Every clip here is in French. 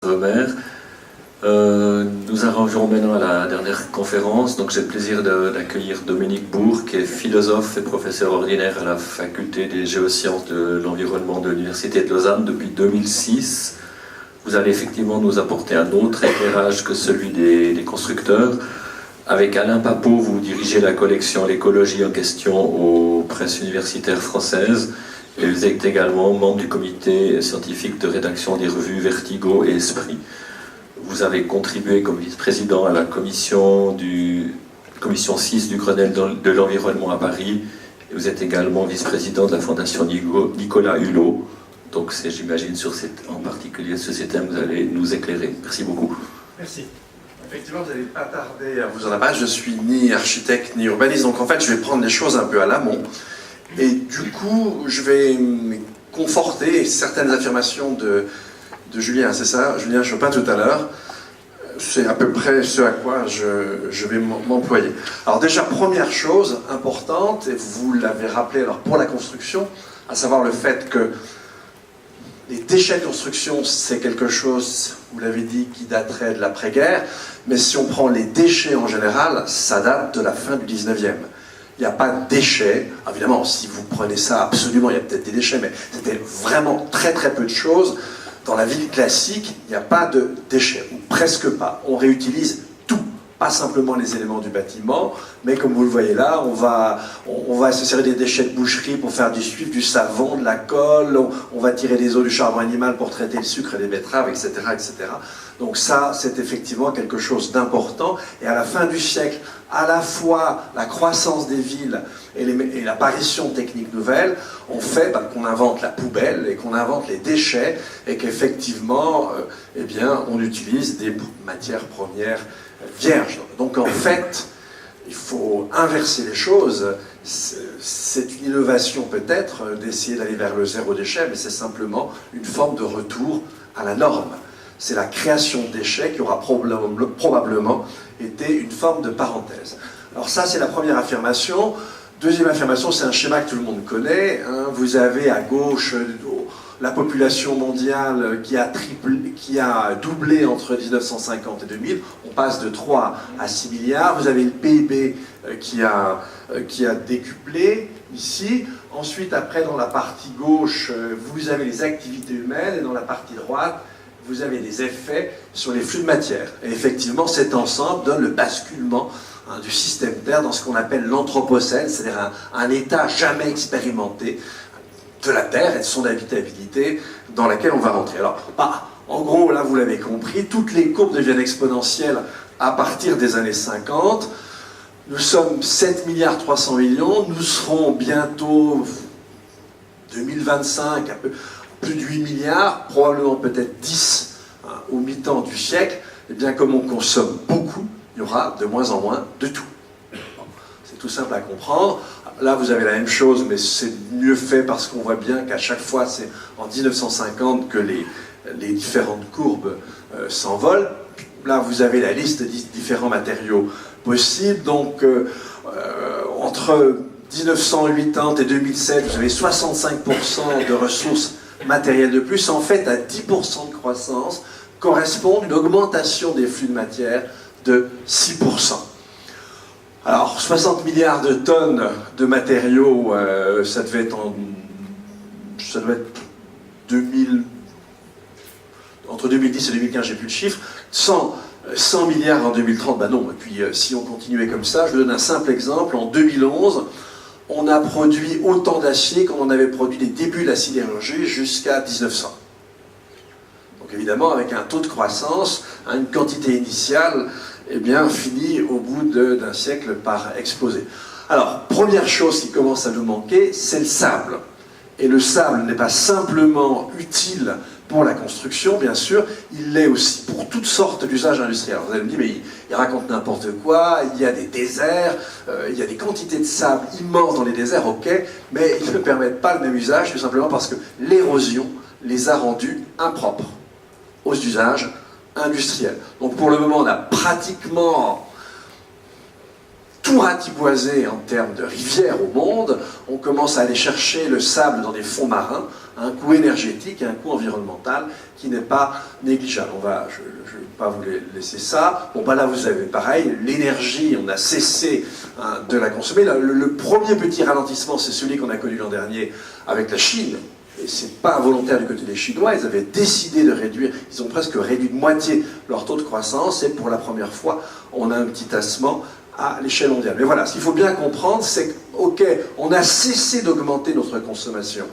Robert. Nous arrivons maintenant à la dernière conférence. Donc j'ai le plaisir d'accueillir Dominique Bourg, qui est philosophe et professeur ordinaire à la faculté des géosciences de l'environnement de l'Université de Lausanne depuis 2006. Vous allez effectivement nous apporter un autre éclairage que celui des constructeurs. Avec Alain Papot, vous dirigez la collection L'écologie en question aux presses universitaires françaises. Et vous êtes également membre du comité scientifique de rédaction des revues Vertigo et Esprit. Vous avez contribué comme vice-président à la commission 6 du Grenelle de l'environnement à Paris. Et vous êtes également vice-président de la fondation Nicolas Hulot. Donc c'est, j'imagine, en particulier sur ces thèmes, vous allez nous éclairer. Merci beaucoup. Merci. Effectivement, vous n'allez pas tarder à vous en abattre. Je suis ni architecte ni urbaniste, donc en fait, je vais prendre les choses un peu à l'amont. Et du coup, je vais conforter certaines affirmations de Julien, c'est ça, Julien Chopin tout à l'heure. C'est à peu près ce à quoi je vais m'employer. Alors déjà, première chose importante, et vous l'avez rappelé alors pour la construction, à savoir le fait que les déchets de construction, c'est quelque chose, vous l'avez dit, qui daterait de l'après-guerre, mais si on prend les déchets en général, ça date de la fin du 19e. Il n'y a pas de déchets. Évidemment, si vous prenez ça, absolument, il y a peut-être des déchets, mais c'était vraiment très très peu de choses. Dans la ville classique, il n'y a pas de déchets, ou presque pas. On réutilise tout, pas simplement les éléments du bâtiment, mais comme vous le voyez là, on va se servir des déchets de boucherie pour faire du suif, du savon, de la colle, on va tirer les eaux du charbon animal pour traiter le sucre et les betteraves, etc., etc. Donc ça, c'est effectivement quelque chose d'important. Et à la fin du siècle, à la fois la croissance des villes et l'apparition de techniques nouvelles ont fait qu'on invente la poubelle et qu'on invente les déchets et qu'effectivement, eh bien, on utilise des matières premières vierges. Donc en fait, il faut inverser les choses. C'est une innovation peut-être d'essayer d'aller vers le zéro déchet, mais c'est simplement une forme de retour à la norme. C'est la création de déchets qui aura probablement été une forme de parenthèse. Alors ça, c'est la première affirmation. Deuxième affirmation, c'est un schéma que tout le monde connaît. Vous avez à gauche la population mondiale qui a doublé entre 1950 et 2000. On passe de 3 à 6 milliards. Vous avez le PIB qui a décuplé ici. Ensuite, après, dans la partie gauche, vous avez les activités humaines. Et dans la partie droite, vous avez des effets sur les flux de matière. Et effectivement, cet ensemble donne le basculement du système Terre dans ce qu'on appelle l'anthropocène, c'est-à-dire un état jamais expérimenté de la Terre et de son habitabilité dans laquelle on va rentrer. Alors, en gros, là, vous l'avez compris, toutes les courbes deviennent exponentielles à partir des années 50. Nous sommes 7 milliards 300 millions, nous serons bientôt 2025, un peu plus de 8 milliards, probablement peut-être 10 au mi-temps du siècle. Et bien comme on consomme beaucoup, il y aura de moins en moins de tout. C'est tout simple à comprendre. Là, vous avez la même chose, mais c'est mieux fait parce qu'on voit bien qu'à chaque fois, c'est en 1950 que les différentes courbes s'envolent. Là, vous avez la liste des différents matériaux possibles. Donc, entre 1980 et 2007, vous avez 65% de ressources matérielles de plus. En fait, à 10% de croissance correspond une augmentation des flux de matière de 6%. Alors, 60 milliards de tonnes de matériaux, ça doit être entre 2010 et 2015, j'ai plus le chiffre. 100 milliards en 2030, non. Et puis, si on continuait comme ça, je vous donne un simple exemple. En 2011, on a produit autant d'acier qu'on en avait produit les débuts de la sidérurgie jusqu'à 1900. Donc évidemment, avec un taux de croissance, une quantité initiale, eh bien, finit au bout d'un siècle par exploser. Alors, première chose qui commence à nous manquer, c'est le sable. Et le sable n'est pas simplement utile pour la construction, bien sûr, il l'est aussi pour toutes sortes d'usages industriels. Alors, vous allez me dire, mais il raconte n'importe quoi, il y a des déserts, il y a des quantités de sable immenses dans les déserts, ok, mais ils ne permettent pas le même usage, tout simplement parce que l'érosion les a rendus impropres aux usages industriels. Donc pour le moment, on a pratiquement tout ratiboiser en termes de rivières au monde, on commence à aller chercher le sable dans des fonds marins, à un coût énergétique et un coût environnemental qui n'est pas négligeable. Je ne vais pas vous laisser ça. Bon, là, vous avez pareil, l'énergie, on a cessé de la consommer. Le premier petit ralentissement, c'est celui qu'on a connu l'an dernier avec la Chine. Et ce n'est pas involontaire du côté des Chinois, ils avaient décidé de réduire, ils ont presque réduit de moitié leur taux de croissance, et pour la première fois, on a un petit tassement à l'échelle mondiale. Mais voilà, ce qu'il faut bien comprendre, c'est que, on a cessé d'augmenter notre consommation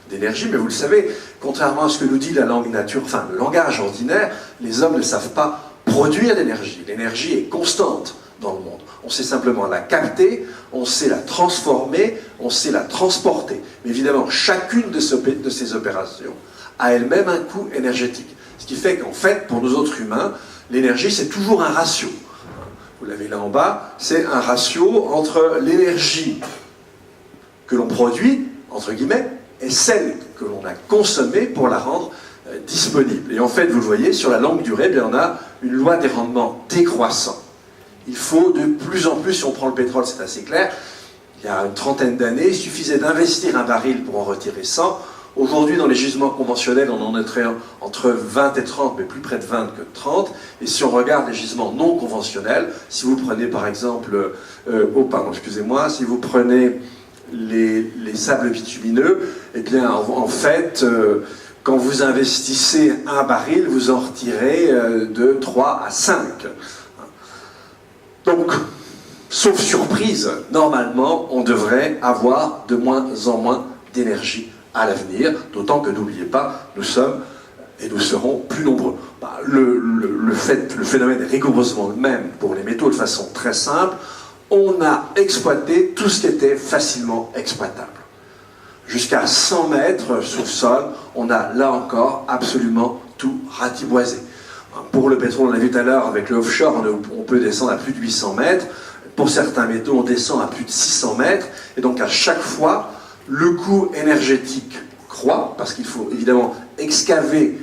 d'énergie, mais vous le savez, contrairement à ce que nous dit la langue nature, enfin le langage ordinaire, les hommes ne savent pas produire d'énergie. L'énergie est constante dans le monde. On sait simplement la capter, on sait la transformer, on sait la transporter. Mais évidemment, chacune de ces opérations a elle-même un coût énergétique. Ce qui fait qu'en fait, pour nous autres humains, l'énergie, c'est toujours un ratio. Vous l'avez là en bas, c'est un ratio entre l'énergie que l'on produit, entre guillemets, et celle que l'on a consommée pour la rendre disponible. Et en fait, vous le voyez, sur la longue durée, on a une loi des rendements décroissants. Il faut de plus en plus, si on prend le pétrole, c'est assez clair, il y a une trentaine d'années, il suffisait d'investir un baril pour en retirer 100. Aujourd'hui, dans les gisements conventionnels, on en est entre 20 et 30, mais plus près de 20 que de 30. Et si on regarde les gisements non conventionnels, si vous prenez par exemple, si vous prenez les sables bitumineux, eh bien, en fait, quand vous investissez un baril, vous en retirez de 3 à 5. Donc, sauf surprise, normalement, on devrait avoir de moins en moins d'énergie à l'avenir, d'autant que, n'oubliez pas, nous sommes et nous serons plus nombreux. Le phénomène est rigoureusement le même pour les métaux de façon très simple. On a exploité tout ce qui était facilement exploitable. Jusqu'à 100 mètres sous le sol, on a là encore absolument tout ratiboisé. Pour le pétrole, on l'a vu tout à l'heure, avec le offshore, on peut descendre à plus de 800 mètres. Pour certains métaux, on descend à plus de 600 mètres. Et donc à chaque fois, le coût énergétique croît, parce qu'il faut évidemment excaver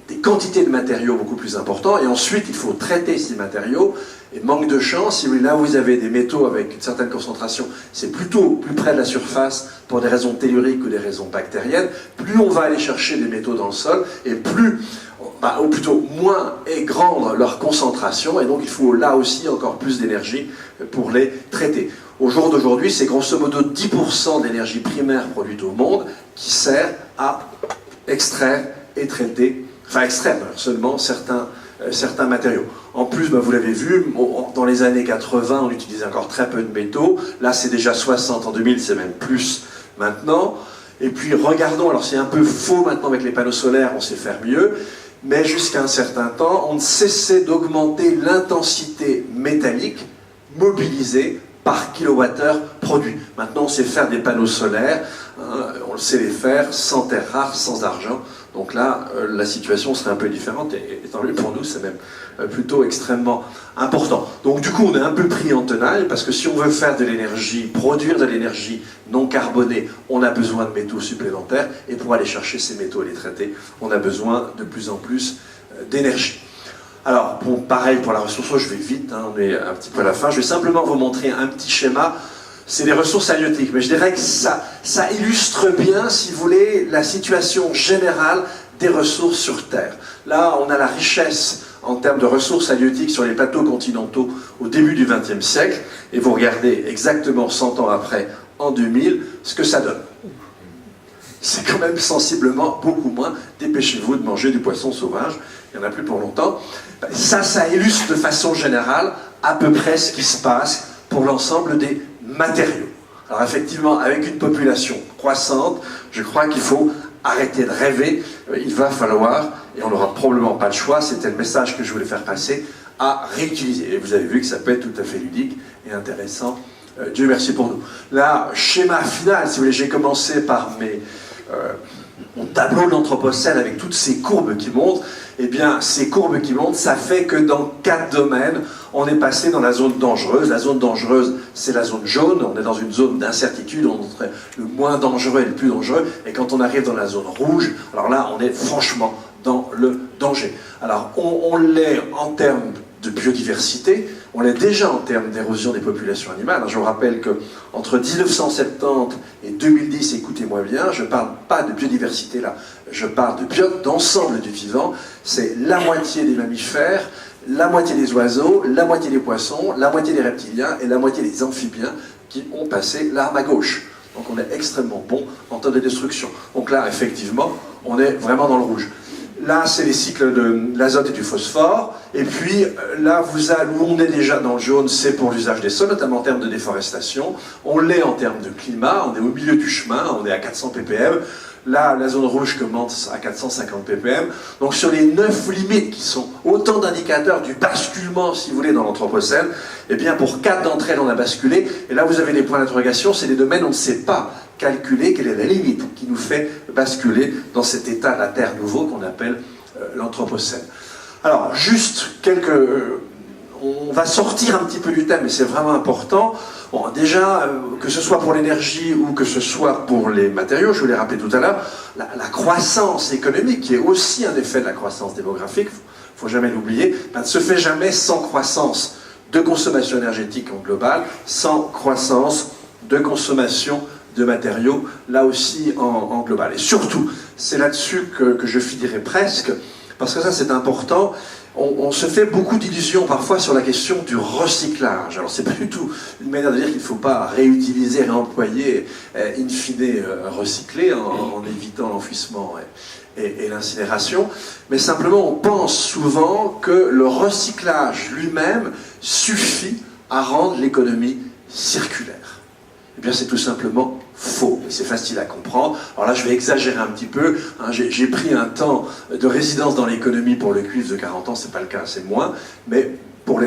des quantités de matériaux beaucoup plus importantes, et ensuite il faut traiter ces matériaux. Et manque de chance, si là où vous avez des métaux avec une certaine concentration, c'est plutôt plus près de la surface pour des raisons telluriques ou des raisons bactériennes, plus on va aller chercher des métaux dans le sol, et ou plutôt moins est grande leur concentration, et donc il faut là aussi encore plus d'énergie pour les traiter. Au jour d'aujourd'hui, c'est grosso modo 10% d'énergie primaire produite au monde qui sert à extraire et traiter, extraire seulement certains matériaux. En plus, vous l'avez vu, dans les années 80, on utilisait encore très peu de métaux. Là, c'est déjà 60, en 2000, c'est même plus maintenant. Et puis, regardons, alors c'est un peu faux maintenant avec les panneaux solaires, on sait faire mieux, mais jusqu'à un certain temps, on ne cessait d'augmenter l'intensité métallique mobilisée par kilowattheure produit. Maintenant, on sait faire des panneaux solaires, on sait les faire sans terres rares, sans argent. Donc là, la situation serait un peu différente, et tant mieux pour nous, c'est même plutôt extrêmement important. Donc du coup, on est un peu pris en tenaille, parce que si on veut faire de l'énergie, produire de l'énergie non carbonée, on a besoin de métaux supplémentaires, et pour aller chercher ces métaux et les traiter, on a besoin de plus en plus d'énergie. Alors, pareil pour la ressource eau, je vais vite, on est un petit peu à la fin, je vais simplement vous montrer un petit schéma. C'est des ressources halieutiques, mais je dirais que ça illustre bien, si vous voulez, la situation générale des ressources sur Terre. Là, on a la richesse en termes de ressources halieutiques sur les plateaux continentaux au début du XXe siècle, et vous regardez exactement 100 ans après, en 2000, ce que ça donne. C'est quand même sensiblement beaucoup moins. Dépêchez-vous de manger du poisson sauvage, il n'y en a plus pour longtemps. Ça illustre de façon générale à peu près ce qui se passe pour l'ensemble des matériaux. Alors effectivement, avec une population croissante, je crois qu'il faut arrêter de rêver. Il va falloir, et on n'aura probablement pas le choix, c'était le message que je voulais faire passer, à réutiliser. Et vous avez vu que ça peut être tout à fait ludique et intéressant. Dieu merci pour nous. Là, schéma final, si vous voulez, j'ai commencé par mon tableau de l'Anthropocène avec toutes ces courbes qui montent. Eh bien, ces courbes qui montent, ça fait que dans 4 domaines, on est passé dans la zone dangereuse. La zone dangereuse, c'est la zone jaune. On est dans une zone d'incertitude, on est le moins dangereux et le plus dangereux. Et quand on arrive dans la zone rouge, alors là, on est franchement dans le danger. Alors, on l'est en termes de biodiversité, on l'est déjà en termes d'érosion des populations animales. Je vous rappelle qu'entre 1970 et 2010, écoutez-moi bien, je ne parle pas de biodiversité là, je parle de d'ensemble du vivant, c'est la moitié des mammifères, la moitié des oiseaux, la moitié des poissons, la moitié des reptiliens et la moitié des amphibiens qui ont passé l'arme à gauche. Donc on est extrêmement bon en termes de destruction. Donc là, effectivement, on est vraiment dans le rouge. Là, c'est les cycles de l'azote et du phosphore. Et puis, là, où on est déjà dans le jaune, c'est pour l'usage des sols, notamment en termes de déforestation. On l'est en termes de climat, on est au milieu du chemin, on est à 400 ppm. Là, la zone rouge commence à 450 ppm. Donc, sur les 9 limites qui sont autant d'indicateurs du basculement, si vous voulez, dans l'Anthropocène, eh bien, pour 4 d'entre elles, on a basculé. Et là, vous avez les points d'interrogation, c'est des domaines où on ne sait pas calculer quelle est la limite qui nous fait basculer dans cet état de la Terre nouveau qu'on appelle l'Anthropocène. Alors, juste on va sortir un petit peu du thème, mais c'est vraiment important. Bon, déjà, que ce soit pour l'énergie ou que ce soit pour les matériaux, je vous l'ai rappelé tout à l'heure, la croissance économique, qui est aussi un effet de la croissance démographique, il ne faut jamais l'oublier, ne se fait jamais sans croissance de consommation énergétique en global, sans croissance de consommation de matériaux, là aussi en global. Et surtout, c'est là-dessus que je finirai presque, parce que ça c'est important. On se fait beaucoup d'illusions parfois sur la question du recyclage. Alors c'est pas du tout une manière de dire qu'il ne faut pas réutiliser, réemployer, in fine recycler en évitant l'enfouissement et l'incinération, mais simplement on pense souvent que le recyclage lui-même suffit à rendre l'économie circulaire. Eh bien c'est tout simplement faux, et c'est facile à comprendre. Alors là, je vais exagérer un petit peu. J'ai pris un temps de résidence dans l'économie pour le cuivre de 40 ans, c'est pas le cas, c'est moins, mais pour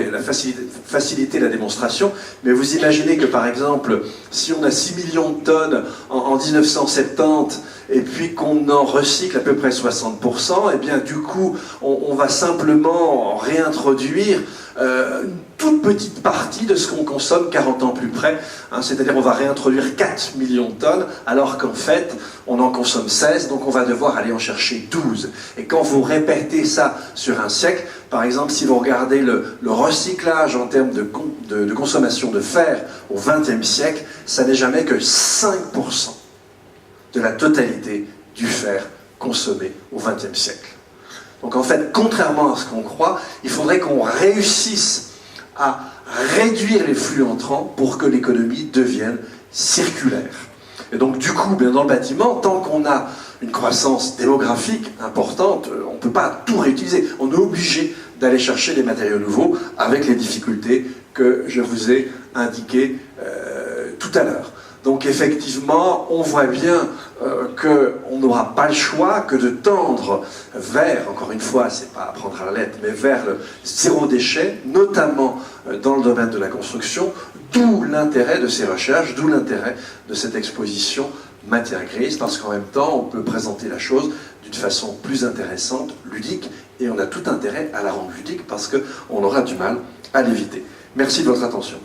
faciliter la démonstration. Mais vous imaginez que, par exemple, si on a 6 millions de tonnes en 1970, et puis qu'on en recycle à peu près 60%, et bien du coup, on va simplement réintroduire une toute petite partie de ce qu'on consomme 40 ans plus près, c'est-à-dire on va réintroduire 4 millions de tonnes, alors qu'en fait, on en consomme 16, donc on va devoir aller en chercher 12. Et quand vous répétez ça sur un siècle, par exemple, si vous regardez le recyclage en termes de consommation de fer au XXe siècle, ça n'est jamais que 5% de la totalité du fer consommé au XXe siècle. Donc en fait, contrairement à ce qu'on croit, il faudrait qu'on réussisse à réduire les flux entrants pour que l'économie devienne circulaire. Et donc du coup, bien dans le bâtiment, tant qu'on a une croissance démographique importante, on ne peut pas tout réutiliser. On est obligé d'aller chercher des matériaux nouveaux avec les difficultés que je vous ai indiquées tout à l'heure. Donc effectivement, on voit bien qu'on n'aura pas le choix que de tendre vers, encore une fois, c'est pas à prendre à la lettre, mais vers le zéro déchet, notamment dans le domaine de la construction, d'où l'intérêt de ces recherches, d'où l'intérêt de cette exposition Matière grise, parce qu'en même temps, on peut présenter la chose d'une façon plus intéressante, ludique, et on a tout intérêt à la rendre ludique parce qu'on aura du mal à l'éviter. Merci de votre attention.